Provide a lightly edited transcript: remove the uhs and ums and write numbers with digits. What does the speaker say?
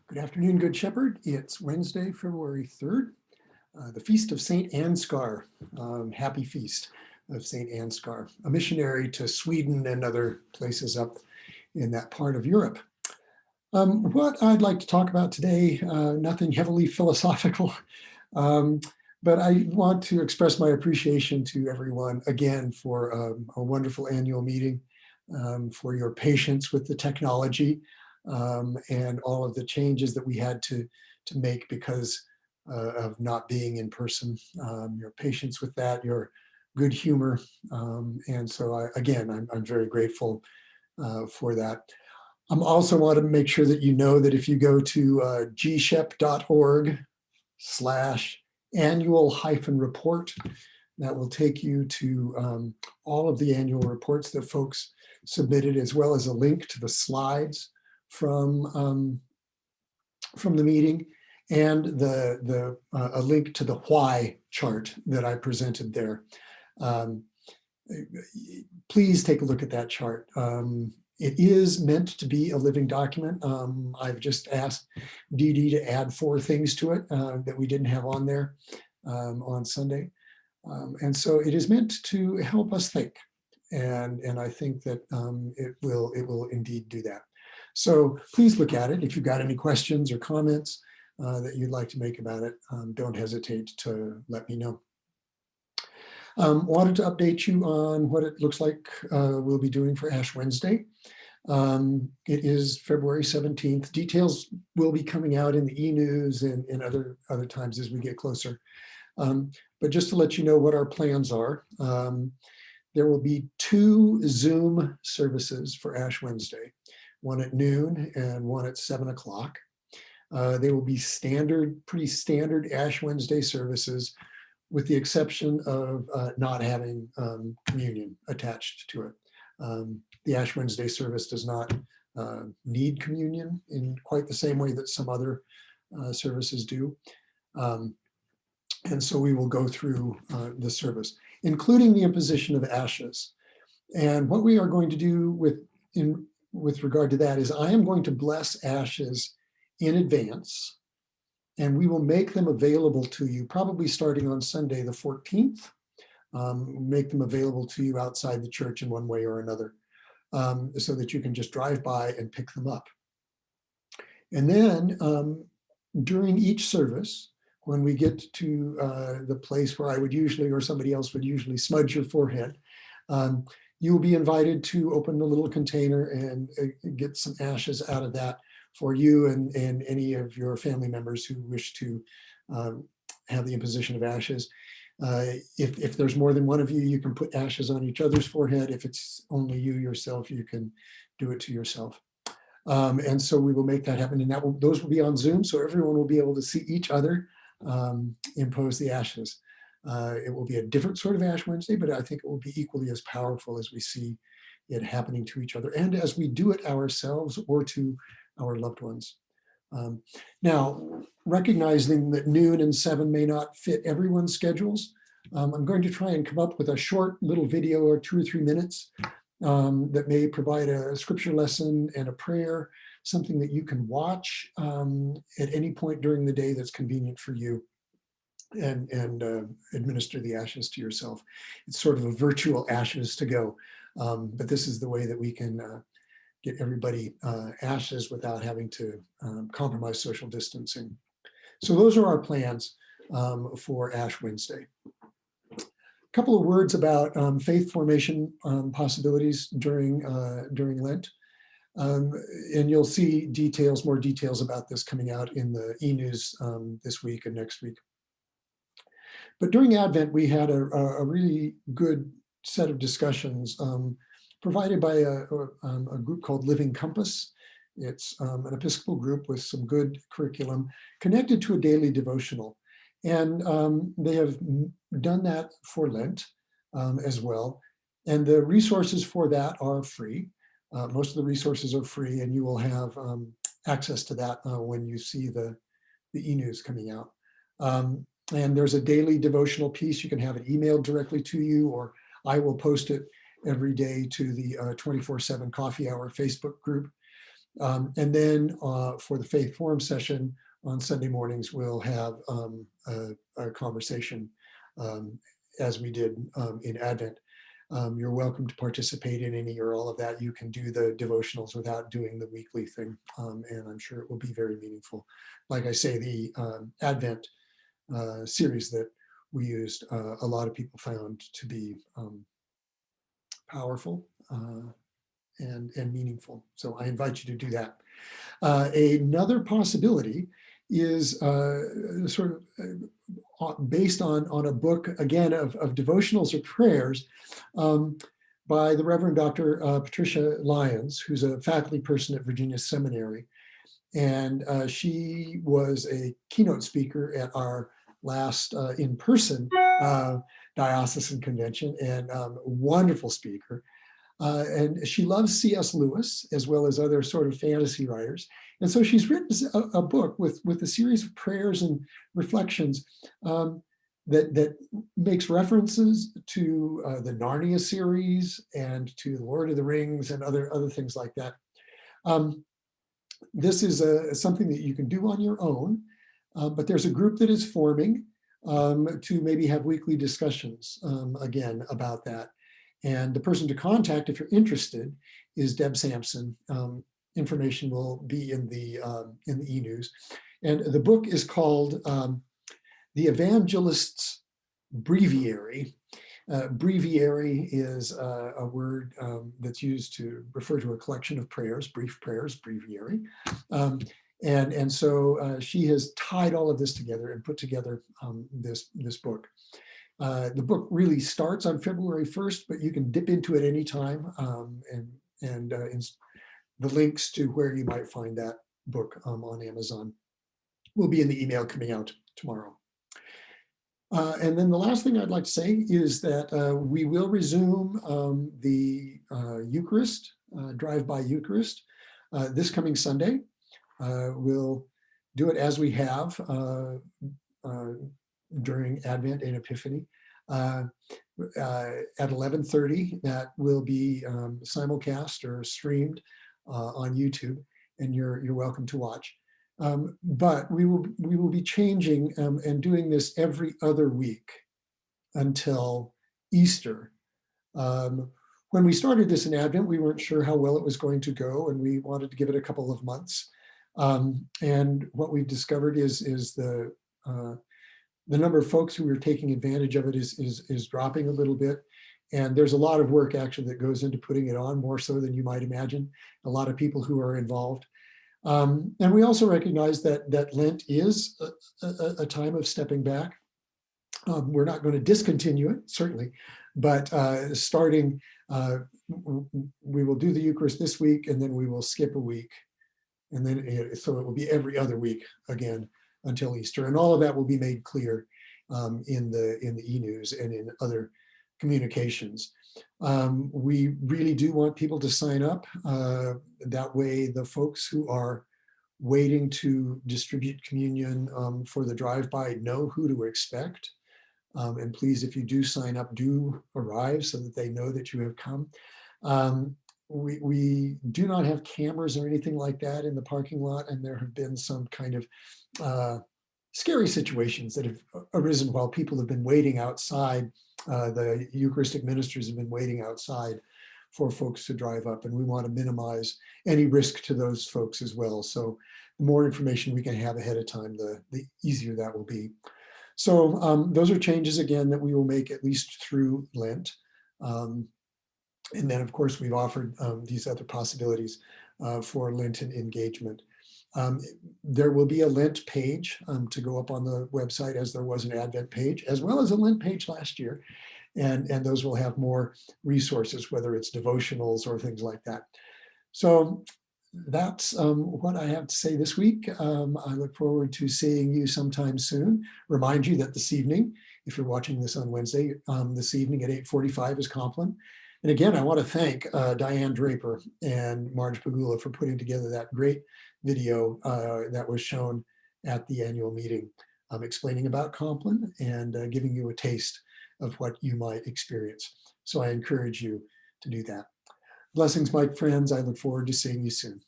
Good afternoon, Good Shepherd. It's Wednesday, February 3rd, the Feast of St. Ansgar. Happy Feast of St. Ansgar, a missionary to Sweden and other places up in that part of Europe. What I'd like to talk about today, nothing heavily philosophical, but I want to express my appreciation to everyone again for a wonderful annual meeting, for your patience with the technology, and all of the changes that we had to make because of not being in person. Your patience with that, your good humor, and so again, I'm very grateful for that. I also want to make sure that you know that if you go to gshep.org/annual-report, that will take you to all of the annual reports that folks submitted, as well as a link to the slides from the meeting, and a link to the why chart that I presented there. Please take a look at that chart. It is meant to be a living document. I've just asked Dee Dee to add 4 things to it that we didn't have on there on Sunday. And so it is meant to help us think. And I think that it will indeed do that. So please look at it. If you've got any questions or comments that you'd like to make about it, don't hesitate to let me know. Wanted to update you on what it looks like we'll be doing for Ash Wednesday. It is February 17th. Details will be coming out in the e-news and other times as we get closer. But just to let you know what our plans are, there will be 2 Zoom services for Ash Wednesday, one at noon and one at 7 o'clock. They will be pretty standard Ash Wednesday services, with the exception of not having communion attached to it. The Ash Wednesday service does not need communion in quite the same way that some other services do. And so we will go through the service, including the imposition of ashes. And what we are going to do with regard to that is I am going to bless ashes in advance, and we will make them available to you probably starting on Sunday the 14th, make them available to you outside the church in one way or another, so that you can just drive by and pick them up. And then during each service, when we get to the place where I would usually, or somebody else would usually smudge your forehead, you will be invited to open the little container and get some ashes out of that for you and any of your family members who wish to have the imposition of ashes. If there's more than one of you, you can put ashes on each other's forehead. If it's only you yourself, you can do it to yourself. And so we will make that happen. And those will be on Zoom, so everyone will be able to see each other impose the ashes. It will be a different sort of Ash Wednesday, but I think it will be equally as powerful as we see it happening to each other and as we do it ourselves or to our loved ones. Now, recognizing that noon and 7 may not fit everyone's schedules, I'm going to try and come up with a short little video or 2 or 3 minutes that may provide a scripture lesson and a prayer, something that you can watch at any point during the day that's convenient for you, and administer the ashes to yourself. It's sort of a virtual ashes to go, but this is the way that we can get everybody ashes without having to compromise social distancing. So those are our plans for Ash Wednesday. A couple of words about faith formation possibilities during Lent. And you'll see more details about this coming out in the e-news this week and next week. But during Advent, we had a really good set of discussions provided by a group called Living Compass. It's an Episcopal group with some good curriculum connected to a daily devotional. And they have done that for Lent as well. And the resources for that are free. Most of the resources are free, and you will have access to that when you see the e-news coming out. And there's a daily devotional piece. You can have it emailed directly to you, or I will post it every day to the 24/7 Coffee Hour Facebook group. And then for the Faith Forum session on Sunday mornings, we'll have a conversation as we did in Advent. You're welcome to participate in any or all of that. You can do the devotionals without doing the weekly thing, and I'm sure it will be very meaningful. Like I say, the Advent series that we used, a lot of people found to be powerful and meaningful. So I invite you to do that. Another possibility is sort of based on a book, again, of devotionals or prayers by the Reverend Dr. Patricia Lyons, who's a faculty person at Virginia Seminary. And she was a keynote speaker at our last in-person diocesan convention, and a wonderful speaker. And she loves C.S. Lewis, as well as other sort of fantasy writers. And so she's written a book with a series of prayers and reflections that makes references to the Narnia series and to the Lord of the Rings and other things like that. This is something that you can do on your own, but there's a group that is forming to maybe have weekly discussions again about that. And the person to contact if you're interested is Deb Sampson. Information will be in the e-news. And the book is called The Evangelist's Breviary. Breviary is a word that's used to refer to a collection of prayers, brief prayers, breviary. And so she has tied all of this together and put together this book. The book really starts on February 1st, but you can dip into it anytime. And the links to where you might find that book on Amazon will be in the email coming out tomorrow. And then the last thing I'd like to say is that we will resume the Eucharist, drive-by-Eucharist, this coming Sunday. We'll do it as we have during Advent and Epiphany at 11:30. That will be simulcast or streamed on YouTube, and you're welcome to watch. But we will be changing and doing this every other week until Easter. When we started this in Advent, we weren't sure how well it was going to go, and we wanted to give it a couple of months. And what we've discovered is the number of folks who are taking advantage of it is dropping a little bit. And there's a lot of work actually that goes into putting it on, more so than you might imagine. A lot of people who are involved. And we also recognize that Lent is a time of stepping back. We're not going to discontinue it, certainly, but starting, we will do the Eucharist this week, and then we will skip a week. And then, so it will be every other week again until Easter. And all of that will be made clear in the e-news and in other communications. We really do want people to sign up. That way the folks who are waiting to distribute communion for the drive-by know who to expect. And please, if you do sign up, do arrive so that they know that you have come. We do not have cameras or anything like that in the parking lot, and there have been some kind of scary situations that have arisen while people have been waiting outside. The Eucharistic ministers have been waiting outside for folks to drive up, and we want to minimize any risk to those folks as well. So the more information we can have ahead of time, the easier that will be. So those are changes, again, that we will make at least through Lent. And then, of course, we've offered these other possibilities for Lenten engagement. There will be a Lent page to go up on the website, as there was an Advent page, as well as a Lent page last year. And those will have more resources, whether it's devotionals or things like that. So that's what I have to say this week. I look forward to seeing you sometime soon. Remind you that this evening, if you're watching this on Wednesday, this evening at 8:45 is Compline. And again, I want to thank Diane Draper and Marge Pagula for putting together that great video that was shown at the annual meeting, explaining about Compline and giving you a taste of what you might experience. So I encourage you to do that. Blessings, my friends. I look forward to seeing you soon.